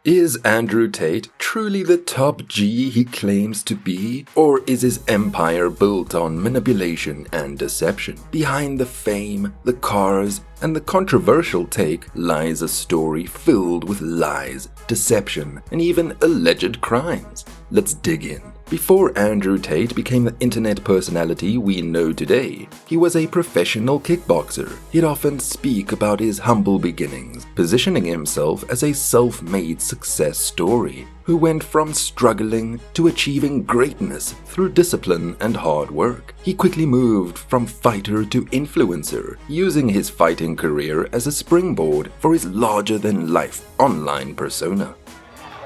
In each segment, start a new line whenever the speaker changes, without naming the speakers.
Is Andrew Tate truly the top G he claims to be? Or is his empire built on manipulation and deception? Behind the fame, the cars, and the controversial take lies a story filled with lies, deception, and even alleged crimes. Let's dig in. Before Andrew Tate became the internet personality we know today, he was a professional kickboxer. He'd often speak about his humble beginnings, positioning himself as a self-made success story who went from struggling to achieving greatness through discipline and hard work. He quickly moved from fighter to influencer, using his fighting career as a springboard for his larger-than-life online persona.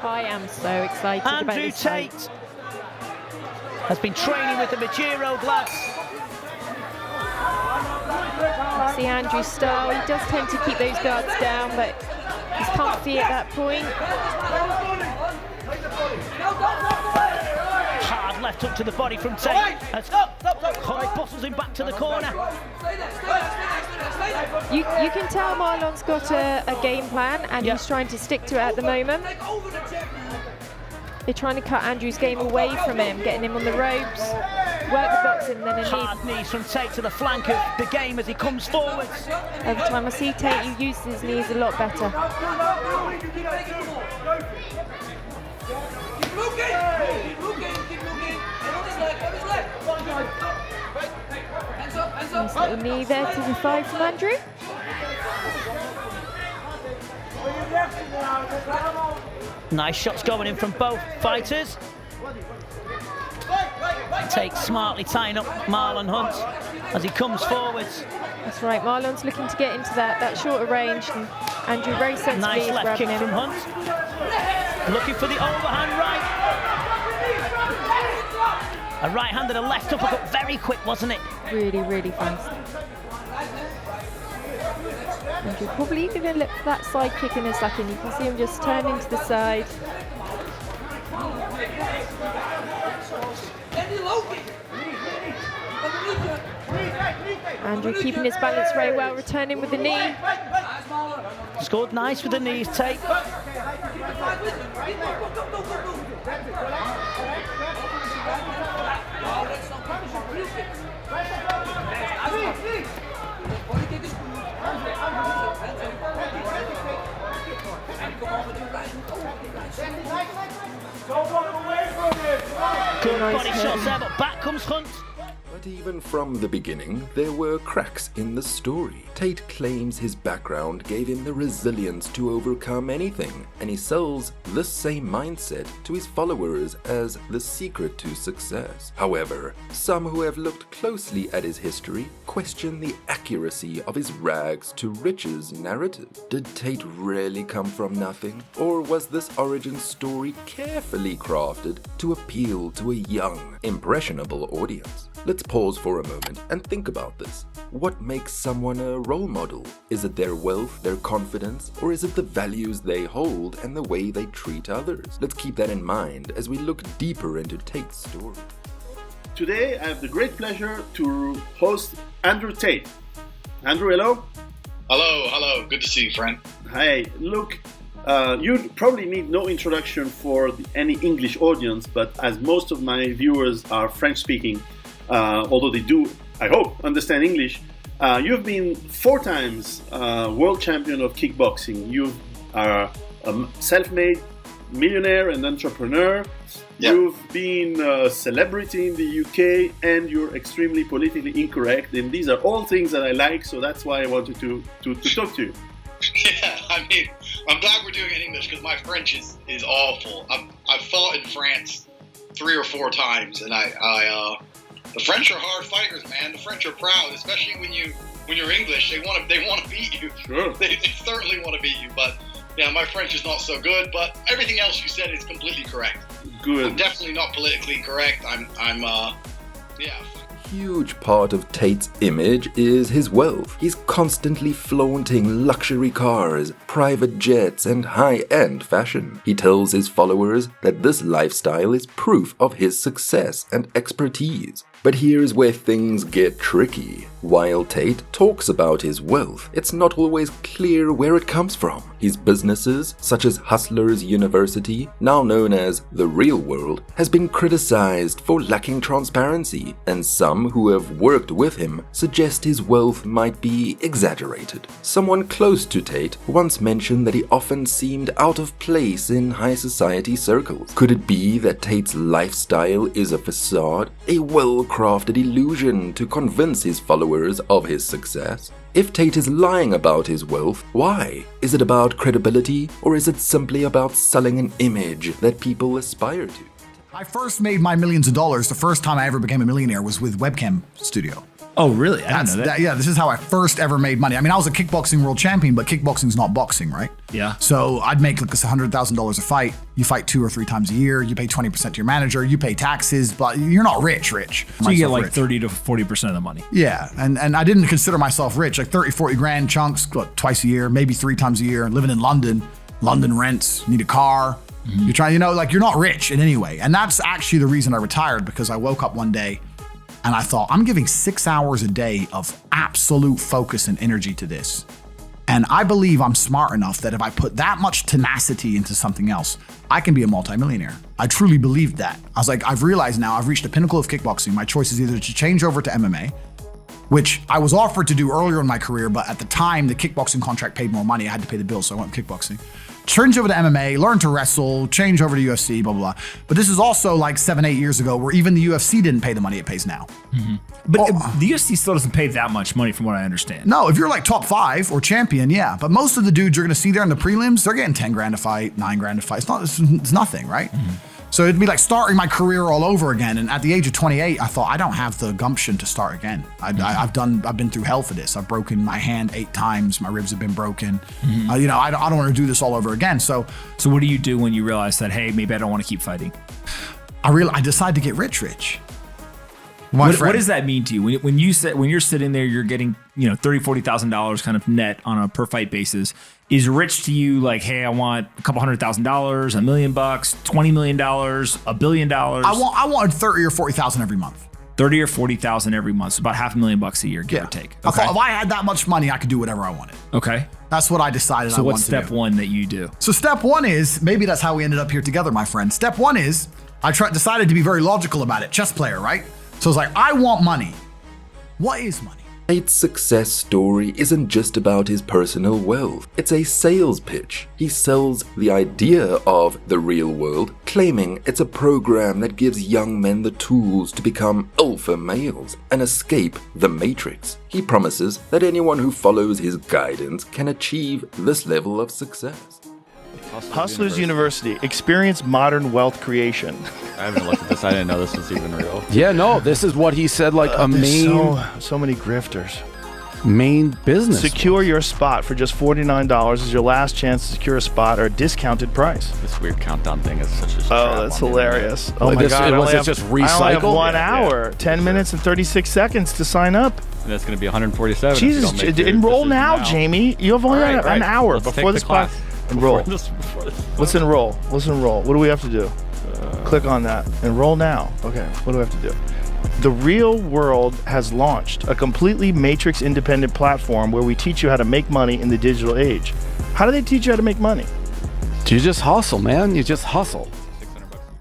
I am so excited about
Andrew
this
Tate
fight.
has been training with the Majiro lads.
See Andrew's style, he does tend to keep those guards down, but he's comfy at that point.
Hard left hook to the body from Tate. As Holly bustles him back to the corner.
You can tell Marlon's got a game plan, and he's trying to stick to it at the moment. They're trying to cut Andrew's game away from him, getting him on the ropes, work the boxing, then a knee.
Hard knees from Tate to the flank of the game as he comes forwards.
Every time I see Tate, he uses his knees a lot better. Nice little knee there to the thigh from Andrew.
Nice shots going in from both fighters. Tate smartly tying up Marlon Hunt as he comes forwards.
That's right, Marlon's looking to get into that shorter range, and Andrew very sensibly
Nice
is
left kick
grabbing him.
from Hunt. Looking for the overhand right. A right-hand and a left uppercut, very quick, wasn't it?
Really, really fast. Andrew probably going to look for that side kick in a second. You can see him just turn into the side. Andrew keeping his balance very well, returning with the knee.
Scored nice with the knees, Tate. Good body shots there, but back comes Hunt.
But even from the beginning, there were cracks in the story. Tate claims his background gave him the resilience to overcome anything, and he sells this same mindset to his followers as the secret to success. However, some who have looked closely at his history question the accuracy of his rags to riches narrative. Did Tate really come from nothing? Or was this origin story carefully crafted to appeal to a young, impressionable audience? Let's pause for a moment and think about this. What makes someone a role model? Is it their wealth, their confidence, or is it the values they hold and the way they treat others? Let's keep that in mind as we look deeper into Tate's story.
Today I have the great pleasure to host Andrew Tate. Andrew, hello.
Hello. Good to see you, friend.
Hi. Look, you probably need no introduction for any English audience, but as most of my viewers are French-speaking, although they do, I hope, understand English, you've been 4 times world champion of kickboxing. You are a self-made millionaire and entrepreneur.
Yep.
You've been a celebrity in the UK, and you're extremely politically incorrect. And these are all things that I like, so that's why I wanted to talk to you.
Yeah, I mean, I'm glad we're doing it in English because my French is awful. I've fought in France 3 or 4 times, and the French are hard fighters, man. The French are proud, especially when you're English. They want to beat you.
Sure.
They certainly want to beat you. But yeah, my French is not so good. But everything else you said is completely correct.
Good.
I'm definitely not politically correct. Yeah.
Huge part of Tate's image is his wealth. He's constantly flaunting luxury cars, private jets, and high-end fashion. He tells his followers that this lifestyle is proof of his success and expertise. But here's where things get tricky. While Tate talks about his wealth, it's not always clear where it comes from. His businesses, such as Hustlers University, now known as The Real World, has been criticized for lacking transparency, and some who have worked with him suggest his wealth might be exaggerated. Someone close to Tate once mentioned that he often seemed out of place in high society circles. Could it be that Tate's lifestyle is a facade, a well-crafted illusion to convince his followers of his success? If Tate is lying about his wealth, why? Is it about credibility, or is it simply about selling an image that people aspire to?
I first made my millions of dollars. The first time I ever became a millionaire was with Webcam Studio.
Oh, really? I didn't know that.
Yeah, this is how I first ever made money. I mean, I was a kickboxing world champion, but kickboxing's not boxing, right?
Yeah.
So I'd make like $100,000 a fight. You fight 2 or 3 times a year. You pay 20% to your manager. You pay taxes, but you're not rich.
So you get like 30 to 40% of the money.
Yeah, and I didn't consider myself rich. Like 30, 40 grand chunks, twice a year, maybe 3 times a year. Living in London, London rents, need a car. You're trying, like you're not rich in any way. And that's actually the reason I retired, because I woke up one day and I thought, I'm giving 6 hours a day of absolute focus and energy to this. And I believe I'm smart enough that if I put that much tenacity into something else, I can be a multimillionaire. I truly believed that. I was like, I've realized now I've reached the pinnacle of kickboxing. My choice is either to change over to MMA, which I was offered to do earlier in my career, but at the time the kickboxing contract paid more money. I had to pay the bills, so I went kickboxing. Change over to MMA, learn to wrestle, change over to UFC, blah, blah, blah. But this is also like 7-8 years ago where even the UFC didn't pay the money it pays now.
But the UFC still doesn't pay that much money from what I understand.
No, if you're like top 5 or champion, yeah. But most of the dudes you're going to see there in the prelims, they're getting 10 grand a fight, 9 grand a fight. It's nothing, right? So it'd be like starting my career all over again. And at the age of 28, I thought I don't have the gumption to start again. I've been through hell for this. I've broken my hand 8 times. My ribs have been broken. I don't want to do this all over again. So
what do you do when you realize that, hey, maybe I don't want to keep fighting?
I decided to get rich.
What does that mean to you? When you're sitting there, you're getting, $30,000, $40,000 kind of net on a per fight basis. Is rich to you like, hey, I want a couple $100,000, $1 million, $20 million, $1 billion?
I wanted 30 or 40,000 every month.
30 or 40,000 every month, so about $500,000 a year, give or take. Okay.
I thought if I had that much money, I could do whatever I wanted.
Okay.
That's what I decided I wanted to do.
So what's step one that you do?
So step one is, maybe that's how we ended up here together, my friend. Step one is, decided to be very logical about it. Chess player, right? So it's like, I want money. What is money?
Tate's success story isn't just about his personal wealth. It's a sales pitch. He sells the idea of the real world, claiming it's a program that gives young men the tools to become alpha males and escape the matrix. He promises that anyone who follows his guidance can achieve this level of success.
Hustlers University. Experience modern wealth creation.
I haven't looked at this. I didn't know this was even real.
Yeah, no, this is what he said, like a main...
So many grifters.
Main business.
Secure your spot for just $49 is your last chance to secure a spot or a discounted price.
This weird countdown thing is such a
that's hilarious. Oh my God.
Was it just recycled?
I only have 1 hour, 10 minutes and 36 seconds to sign up.
And that's going to be 147.
Jesus, enroll now, Jamie. You have only an hour before this class. Enroll. Let's enroll. What do we have to do? Click on that. Enroll now. Okay, what do we have to do? The Real World has launched a completely matrix-independent platform where we teach you how to make money in the digital age. How do they teach you how to make money?
You just hustle, man. You just hustle.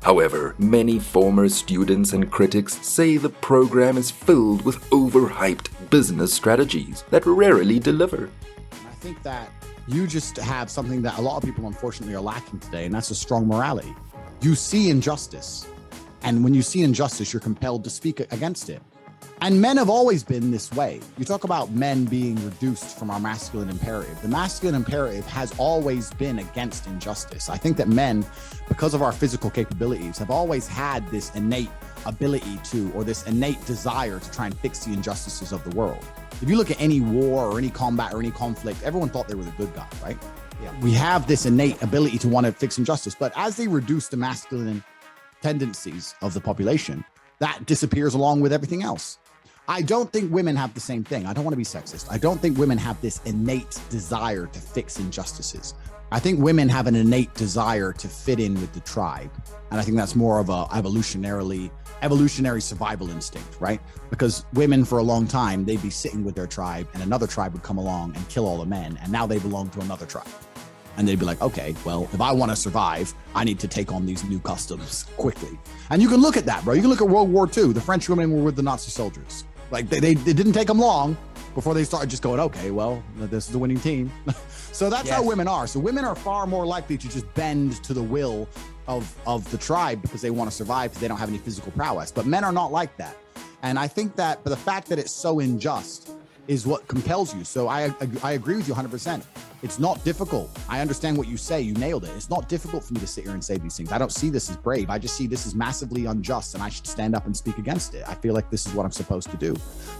However, many former students and critics say the program is filled with overhyped business strategies that rarely deliver.
I think that you just have something that a lot of people unfortunately are lacking today, and that's a strong morality. You see injustice, and when you see injustice, you're compelled to speak against it. And men have always been this way. You talk about men being reduced from our masculine imperative. The masculine imperative has always been against injustice. I think that men, because of our physical capabilities, have always had this innate ability to, or this innate desire to try and fix the injustices of the world. If you look at any war or any combat or any conflict, everyone thought they were the good guy, right? Yeah. We have this innate ability to want to fix injustice, but as they reduce the masculine tendencies of the population, that disappears along with everything else. I don't think women have the same thing. I don't want to be sexist. I don't think women have this innate desire to fix injustices. I think women have an innate desire to fit in with the tribe. And I think that's more of a evolutionary survival instinct, right? Because women for a long time, they'd be sitting with their tribe and another tribe would come along and kill all the men. And now they belong to another tribe. And they'd be like, okay, well, if I want to survive, I need to take on these new customs quickly. And you can look at that, bro. You can look at World War II. The French women were with the Nazi soldiers. Like it didn't take them long before they started just going, okay, well, this is the winning team. So that's how women are. So women are far more likely to just bend to the will of the tribe because they want to survive because they don't have any physical prowess. But men are not like that. And I think that the fact that it's so unjust is what compels you. So I agree with you 100%. It's not difficult. I understand what you say. You nailed it. It's not difficult for me to sit here and say these things. I don't see this as brave. I just see this as massively unjust and I should stand up and speak against it. I feel like this is what I'm supposed to do.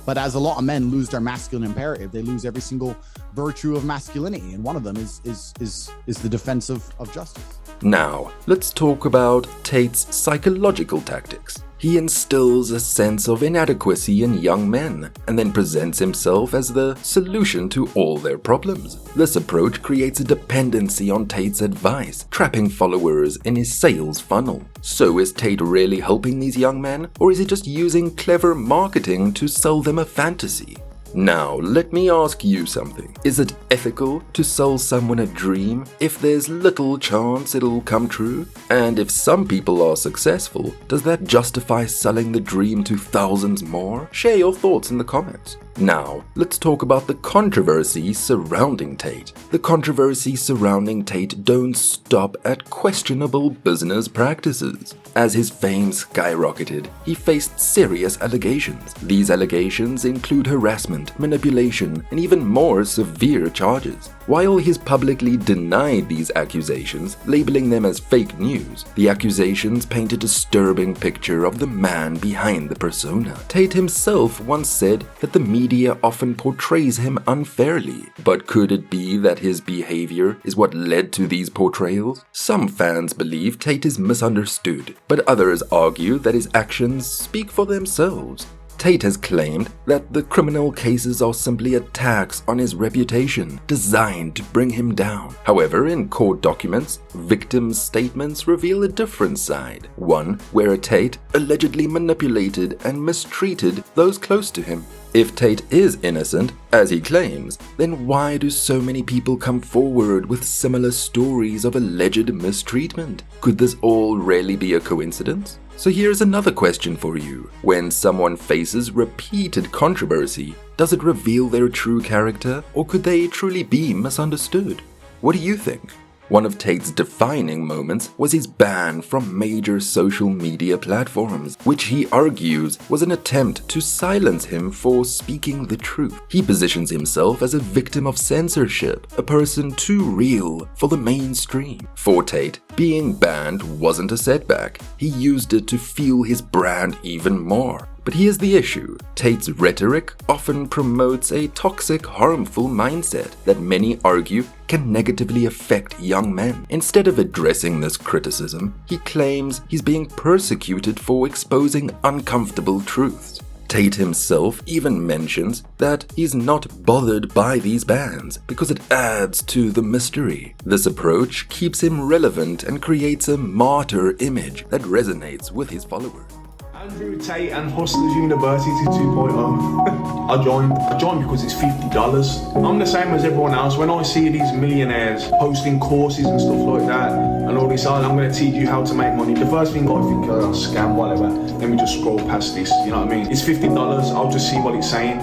But as a lot of men lose their masculine imperative, they lose every single virtue of masculinity. And one of them is the defense of justice.
Now, let's talk about Tate's psychological tactics. He instills a sense of inadequacy in young men and then presents himself as the solution to all their problems. This approach creates a dependency on Tate's advice, trapping followers in his sales funnel. So is Tate really helping these young men, or is he just using clever marketing to sell them a fantasy? Now, let me ask you something. Is it ethical to sell someone a dream if there's little chance it'll come true? And if some people are successful, does that justify selling the dream to thousands more? Share your thoughts in the comments. Now, let's talk about the controversies surrounding Tate. The controversies surrounding Tate don't stop at questionable business practices. As his fame skyrocketed, he faced serious allegations. These allegations include harassment, manipulation, and even more severe charges. While he's publicly denied these accusations, labeling them as fake news, the accusations paint a disturbing picture of the man behind the persona. Tate himself once said that the media often portrays him unfairly. But could it be that his behavior is what led to these portrayals? Some fans believe Tate is misunderstood, but others argue that his actions speak for themselves. Tate has claimed that the criminal cases are simply attacks on his reputation, designed to bring him down. However, in court documents, victims' statements reveal a different side, one where Tate allegedly manipulated and mistreated those close to him. If Tate is innocent, as he claims, then why do so many people come forward with similar stories of alleged mistreatment? Could this all really be a coincidence? So here's another question for you. When someone faces repeated controversy, does it reveal their true character, or could they truly be misunderstood? What do you think? One of Tate's defining moments was his ban from major social media platforms, which he argues was an attempt to silence him for speaking the truth. He positions himself as a victim of censorship, a person too real for the mainstream. For Tate, being banned wasn't a setback. He used it to fuel his brand even more. But here's the issue. Tate's rhetoric often promotes a toxic, harmful mindset that many argue can negatively affect young men. Instead of addressing this criticism, he claims he's being persecuted for exposing uncomfortable truths. Tate himself even mentions that he's not bothered by these bans because it adds to the mystery. This approach keeps him relevant and creates a martyr image that resonates with his followers.
Andrew Tate and Hustlers University 2.0. I joined because it's $50. I'm the same as everyone else. When I see these millionaires hosting courses and stuff like that, and all this, I'm going to teach you how to make money. The first thing I think, oh, scam, whatever. Let me just scroll past this, you know what I mean? It's $50, I'll just see what it's saying.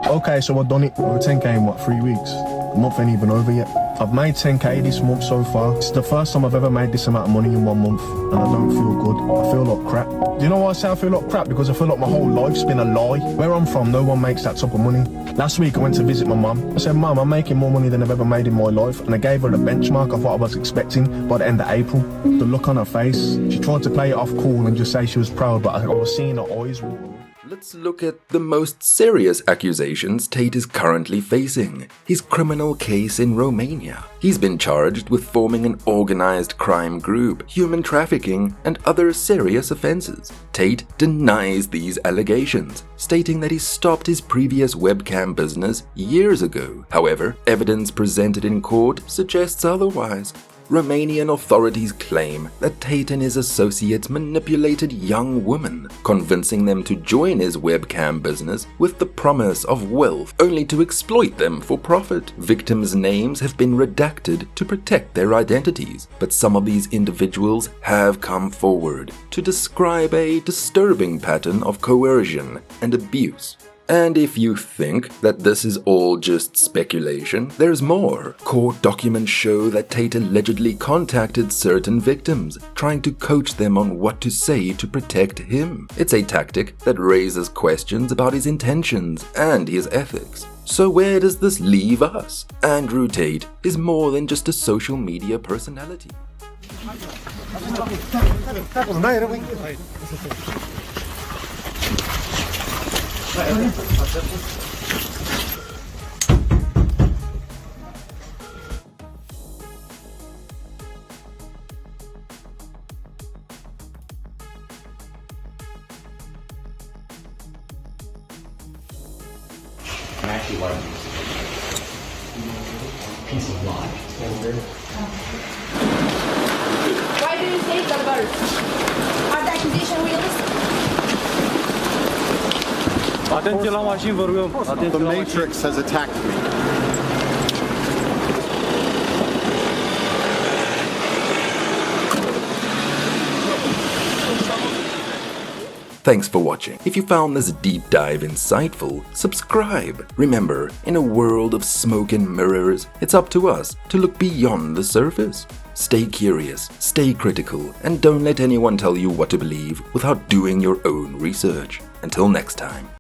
Okay, so I've done it over 10k in what, 3 weeks? The month ain't even over yet. I've made 10k this month so far. It's the first time I've ever made this amount of money in 1 month, and I don't feel good. I feel like crap. Do you know why I say I feel like crap? Because I feel like my whole life's been a lie. Where I'm from, no one makes that type of money. Last week I went to visit my mum. I said, Mum, I'm making more money than I've ever made in my life, and I gave her the benchmark of what I was expecting by the end of April. The look on her face, she tried to play it off cool and just say she was proud, but I was seeing her eyes.
Let's look at the most serious accusations Tate is currently facing. His criminal case in Romania. He's been charged with forming an organized crime group, human trafficking, and other serious offenses. Tate denies these allegations, stating that he stopped his previous webcam business years ago. However, evidence presented in court suggests otherwise. Romanian authorities claim that Tate and his associates manipulated young women, convincing them to join his webcam business with the promise of wealth, only to exploit them for profit. Victims' names have been redacted to protect their identities, but some of these individuals have come forward to describe a disturbing pattern of coercion and abuse. And if you think that this is all just speculation, there's more. Court documents show that Tate allegedly contacted certain victims, trying to coach them on what to say to protect him. It's a tactic that raises questions about his intentions and his ethics. So where does this leave us? Andrew Tate is more than just a social media personality.
I actually want a piece of lime.
Why do you say the birds? Are the accusation realistic?
Atenție la mașini, vă rugăm.
The Matrix has attacked me.
Thanks for watching. If you found this deep dive insightful, subscribe. Remember, in a world of smoke and mirrors, it's up to us to look beyond the surface. Stay curious, stay critical, and don't let anyone tell you what to believe without doing your own research. Until next time.